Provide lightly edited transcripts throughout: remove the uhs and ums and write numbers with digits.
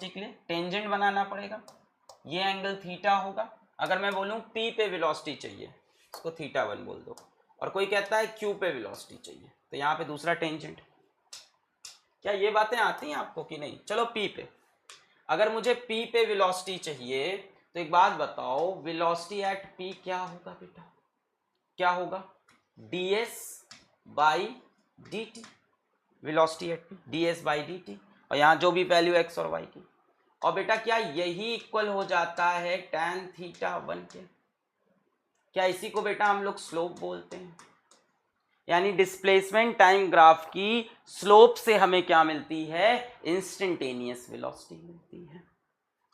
के लिए टेंजेंट बनाना पड़ेगा, ये एंगल थीटा होगा। अगर मैं बोलूं P पे वेलोसिटी चाहिए, इसको थीटा 1 बोल दो, और कोई कहता है Q पे वेलोसिटी चाहिए, तो यहाँ पे दूसरा टेंजेंट। क्या ये बातें आती हैं आपको कि नहीं? चलो P पे, अगर मुझे P पे वेलोसिटी चाहिए तो एक बात बताओ, वेलोसिटी एट P क्या होगा बेटा? क्या होगा? ds by D T, velocity at P ds by D T, और यहाँ जो भी वैल्यू x और y की। और बेटा क्या यही इक्वल हो जाता है tan थीटा 1 के? क्या इसी को बेटा हम लोग स्लोप बोलते हैं? यानी डिस्प्लेसमेंट टाइम ग्राफ की स्लोप से हमें क्या मिलती है? इंस्टेंटेनियस वेलोसिटी मिलती है।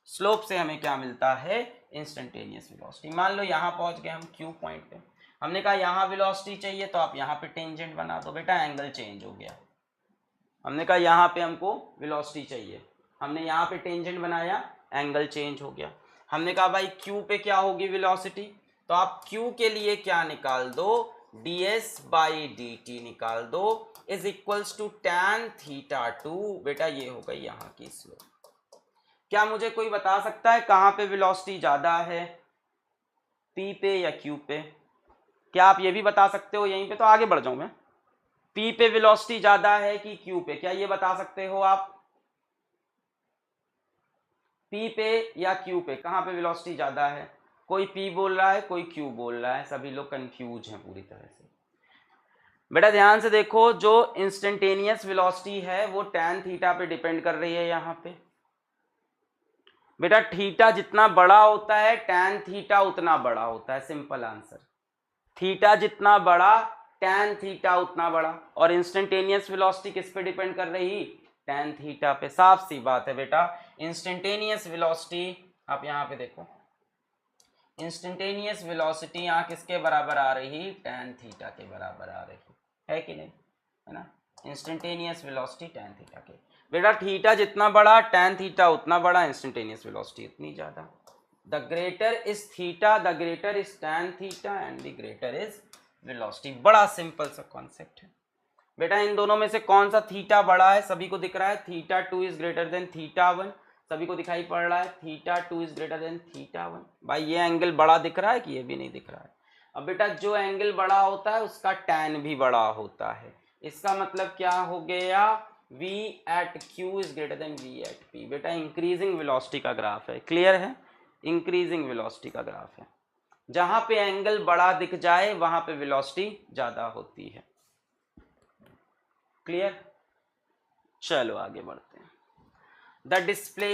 स्लोप से हमें क्या मिलता है? Instantaneous velocity. मान लो यहाँ पहुंच गए हम Q पॉइंट पे, हमने कहा यहाँ वेलोसिटी चाहिए, तो आप यहाँ पे टेंजेंट बना दो। बेटा एंगल चेंज हो गया। हमने कहा यहाँ पे हमको वेलोसिटी चाहिए, हमने यहाँ पे टेंजेंट बनाया, एंगल चेंज हो गया। हमने कहा भाई Q पे क्या होगी वेलोसिटी, तो आप Q के लिए क्या निकाल दो? ds बाई डी टी निकाल दो, is equals to tan theta 2। बेटा ये हो गई यहाँ की स्लोप। क्या मुझे कोई बता सकता है कहाँ पे वेलोसिटी ज्यादा है, P पे या Q पे? क्या आप ये भी बता सकते हो? यहीं पे तो आगे बढ़ जाऊं मैं। P पे वेलोसिटी ज्यादा है कि Q पे? क्या ये बता सकते हो आप? P पे या Q पे कहाँ पे वेलोसिटी ज्यादा है? कोई P बोल रहा है, कोई Q बोल रहा है, सभी लोग कंफ्यूज हैं पूरी तरह से। बेटा ध्यान से देखो, जो इंस्टेंटेनियस वेलोसिटी है वो tan थीटा पे डिपेंड कर रही है। यहाँ पे बेटा थीटा जितना बड़ा होता है tan थीटा उतना बड़ा होता है, सिंपल आंसर। थीटा जितना बड़ा tan थीटा उतना बड़ा। और इंस्टेंटेनियस वेलोसिटी किस पे डिपेंड कर रही? tan थीटा पे। साफ सी बात है बेटा, इंस्टेंटेनियस वेलोसिटी आप यहाँ पे देखो, इंस्टेंटेनियस वेलोसिटी यहाँ किसके बराबर आ रही? tan थीटा के बराबर आ रही है कि नहीं? है ना, इंस्टेंटेनियस वेलोसिटी tan थीटा के। बेटा थीटा जितना बड़ा tan थीटा उतना बड़ा, इंस्टेंटेनियस वेलोसिटी उतनी ज्यादा। The greater is theta, the greater is tan theta and the greater is velocity. बड़ा सिंपल सा कॉन्सेप्ट है बेटा। इन दोनों में से कौन सा थीटा बड़ा है? सभी को दिख रहा है theta 2 is greater then theta 1। सभी को दिखाई पड़ रहा है theta 2 is greater then theta 1। भाई ये एंगल बड़ा दिख रहा है कि ये भी नहीं दिख रहा है? अब बेटा जो एंगल बड़ा होता है उसका tan भी बड़ा होता है। इसका मतलब क्या हो गया? v at q is greater than v at p। बेटा इंक्रीजिंग वेलोसिटी का ग्राफ है, क्लियर है? इंक्रीजिंग वेलोसिटी का ग्राफ है। जहां पे एंगल बड़ा दिख जाए वहां पे वेलोसिटी ज्यादा होती है। क्लियर? चलो आगे बढ़ते हैं। The display